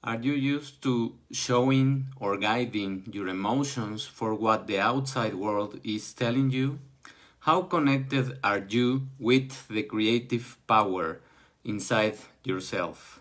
Are you used to showing or guiding your emotions for what the outside world is telling you? How connected are you with the creative power inside yourself?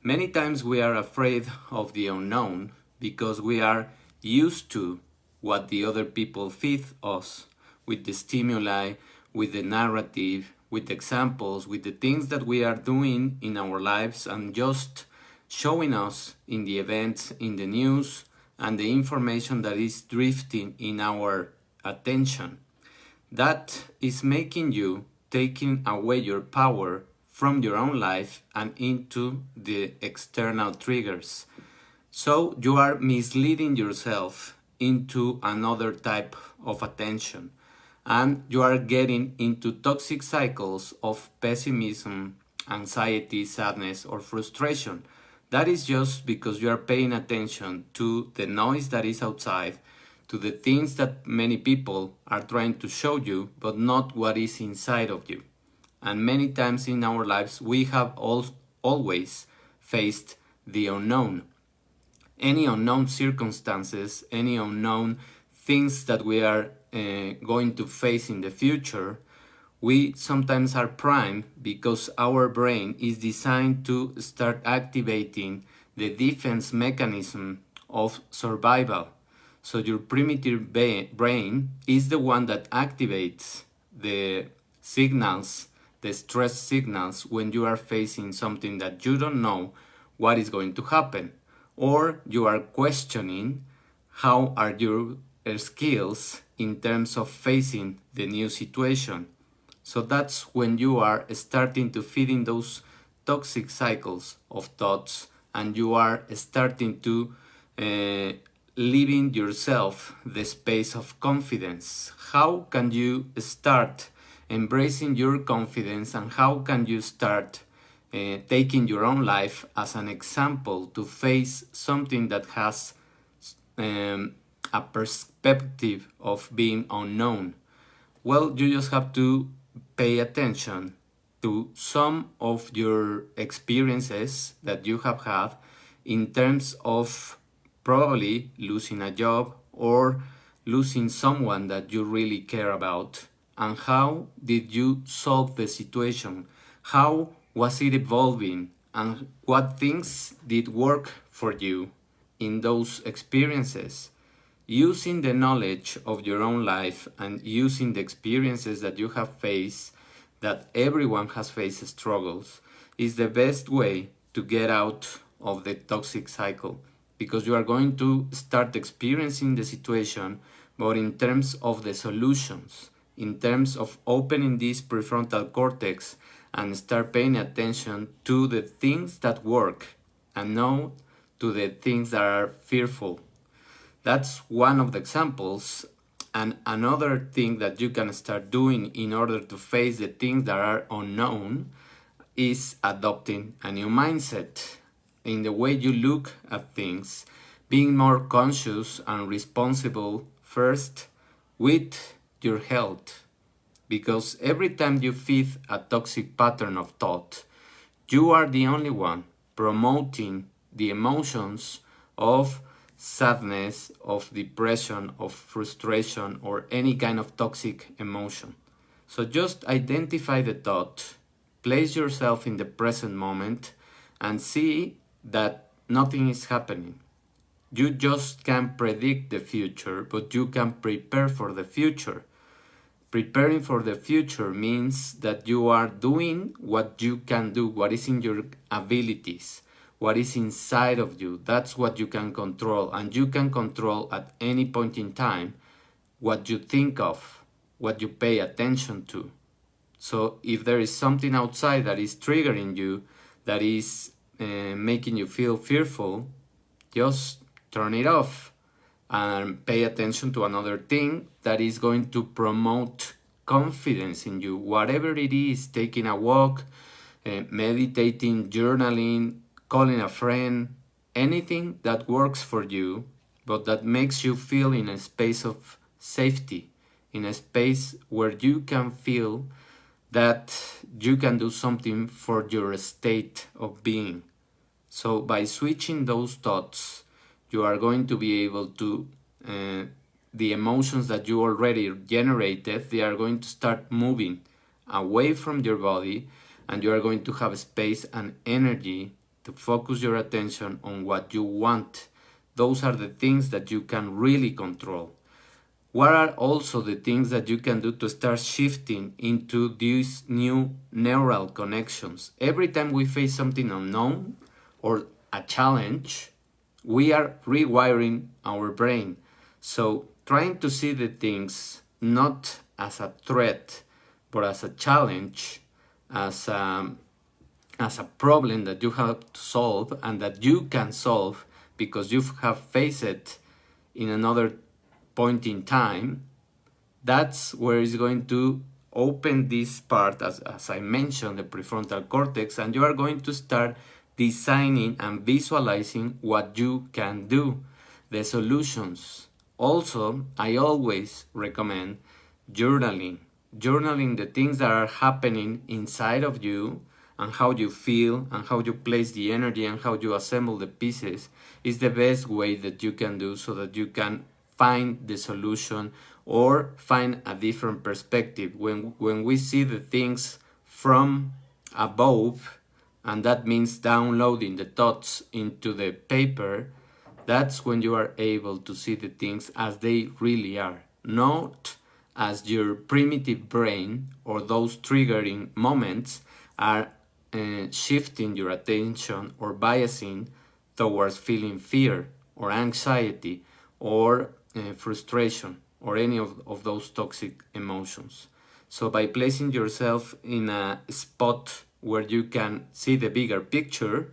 Many times we are afraid of the unknown because we are used to what the other people feed us with the stimuli, with the narrative, with examples, with the things that we are doing in our lives and just showing us in the events, in the news, and the information that is drifting in our attention. That is making you taking away your power from your own life and into the external triggers. So you are misleading yourself into another type of attention and you are getting into toxic cycles of pessimism, anxiety, sadness, or frustration. That is just because you are paying attention to the noise that is outside, to the things that many people are trying to show you, but not what is inside of you. And many times in our lives, we have always faced the unknown. Any unknown circumstances, any unknown things that we are going to face in the future, we sometimes are primed because our brain is designed to start activating the defense mechanism of survival. So your primitive brain is the one that activates the signals, the stress signals, when you are facing something that you don't know what is going to happen, or you are questioning how are your skills in terms of facing the new situation. So that's when you are starting to feed in those toxic cycles of thoughts and you are starting to leaving yourself the space of confidence. How can you start embracing your confidence and how can you start taking your own life as an example to face something that has a perspective of being unknown? Well, you just have to pay attention to some of your experiences that you have had in terms of probably losing a job or losing someone that you really care about, and how did you solve the situation? How was it evolving and what things did work for you in those experiences? Using the knowledge of your own life and using the experiences that you have faced, that everyone has faced struggles, is the best way to get out of the toxic cycle, because you are going to start experiencing the situation, but in terms of the solutions, in terms of opening this prefrontal cortex and start paying attention to the things that work and not to the things that are fearful. That's one of the examples. And another thing that you can start doing in order to face the things that are unknown is adopting a new mindset in the way you look at things, being more conscious and responsible first with your health. Because every time you feed a toxic pattern of thought, you are the only one promoting the emotions of sadness, of depression, of frustration, or any kind of toxic emotion. So just identify the thought, place yourself in the present moment, and see that nothing is happening. You just can't predict the future, but you can prepare for the future. Preparing for the future means that you are doing what you can do, what is in your abilities, what is inside of you. That's what you can control, and you can control at any point in time what you think of, what you pay attention to. So if there is something outside that is triggering you, that is making you feel fearful, just turn it off and pay attention to another thing that is going to promote confidence in you. Whatever it is, taking a walk, meditating, journaling, calling a friend, anything that works for you, but that makes you feel in a space of safety, in a space where you can feel that you can do something for your state of being. So by switching those thoughts, you are going to be able to, the emotions that you already generated, they are going to start moving away from your body, and you are going to have space and energy to focus your attention on what you want. Those are the things that you can really control. What are also the things that you can do to start shifting into these new neural connections? Every time we face something unknown or a challenge, we are rewiring our brain. So trying to see the things not as a threat, but as a challenge, as a problem that you have to solve and that you can solve because you have faced it in another point in time, that's where it's going to open this part, as I mentioned, the prefrontal cortex, and you are going to start designing and visualizing what you can do, the solutions. Also, I always recommend journaling. Journaling the things that are happening inside of you and how you feel and how you place the energy and how you assemble the pieces is the best way that you can do so that you can find the solution or find a different perspective. When we see the things from above, and that means downloading the thoughts into the paper, that's when you are able to see the things as they really are, not as your primitive brain or those triggering moments are shifting your attention or biasing towards feeling fear or anxiety or frustration or any of those toxic emotions. So by placing yourself in a spot where you can see the bigger picture,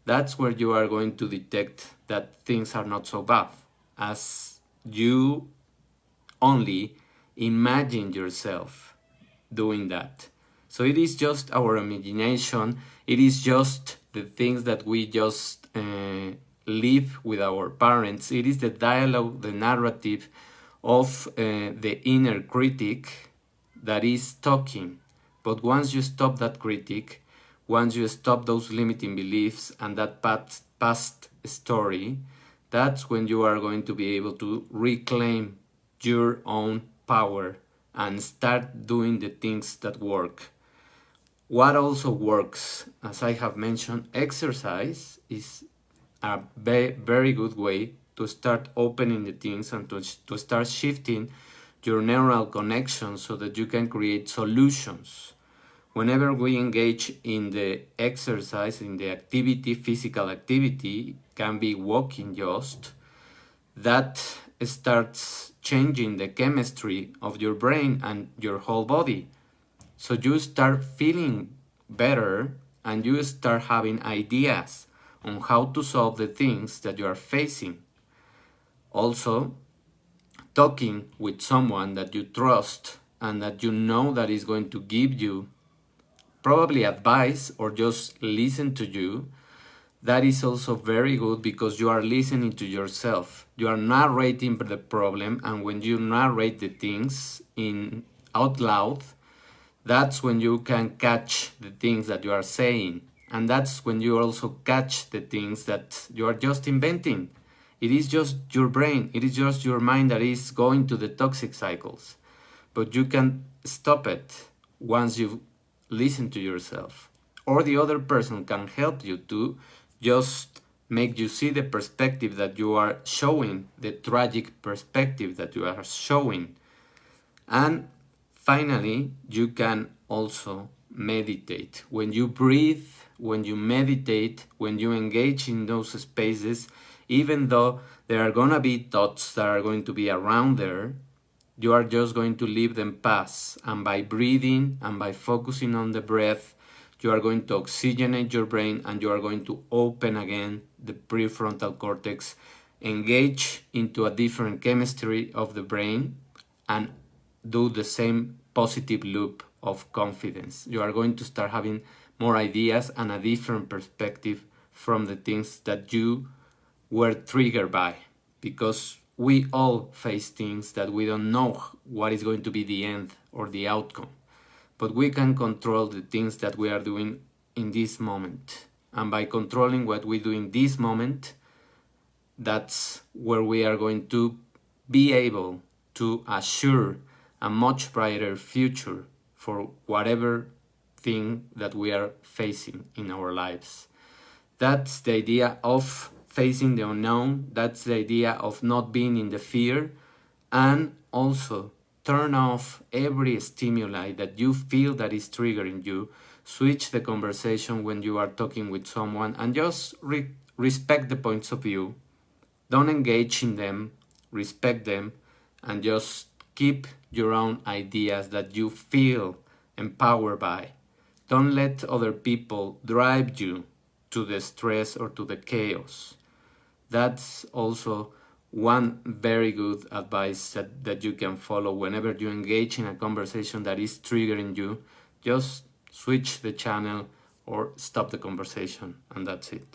that's where you are going to detect that things are not so bad, as you only imagine yourself doing that. So it is just our imagination, it is just the things that we just live with our parents, it is the dialogue, the narrative of the inner critic that is talking. But once you stop that critic, once you stop those limiting beliefs and that past story, that's when you are going to be able to reclaim your own power and start doing the things that work. What also works, as I have mentioned, exercise is a very good way to start opening the things and to start shifting your neural connections so that you can create solutions. Whenever we engage in the exercise, in the activity, physical activity, can be walking just, that starts changing the chemistry of your brain and your whole body. So you start feeling better and you start having ideas on how to solve the things that you are facing. Also, talking with someone that you trust and that you know that is going to give you probably advice or just listen to you, that is also very good because you are listening to yourself. You are narrating the problem, and when you narrate the things in out loud, that's when you can catch the things that you are saying, and that's when you also catch the things that you are just inventing. It is just your brain, it is just your mind that is going to the toxic cycles, but you can stop it once you listen to yourself, or the other person can help you to just make you see the perspective that you are showing, the tragic perspective that you are showing. And finally, you can also meditate. When you breathe, when you meditate, when you engage in those spaces, even though there are gonna be thoughts that are going to be around there, you are just going to leave them pass. And by breathing and by focusing on the breath, you are going to oxygenate your brain and you are going to open again the prefrontal cortex, engage into a different chemistry of the brain, and do the same positive loop of confidence. You are going to start having more ideas and a different perspective from the things that you were triggered by, because we all face things that we don't know what is going to be the end or the outcome, but we can control the things that we are doing in this moment. and by controlling what we do in this moment, that's where we are going to be able to assure a much brighter future for whatever thing that we are facing in our lives. That's the idea of facing the unknown. That's the idea of not being in the fear, and also turn off every stimuli that you feel that is triggering you. Switch the conversation when you are talking with someone and just respect the points of view. Don't engage in them, respect them, and just keep your own ideas that you feel empowered by. Don't let other people drive you to the stress or to the chaos. That's also one very good advice that you can follow whenever you engage in a conversation that is triggering you. Just switch the channel or stop the conversation, and that's it.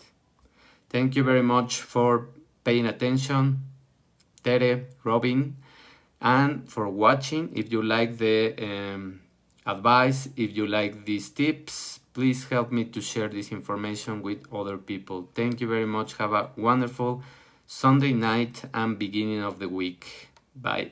Thank you very much for paying attention, Tere, Robin, and for watching. If you like the advice, if you like these tips, please help me to share this information with other people. Thank you very much. Have a wonderful Sunday night and beginning of the week. Bye.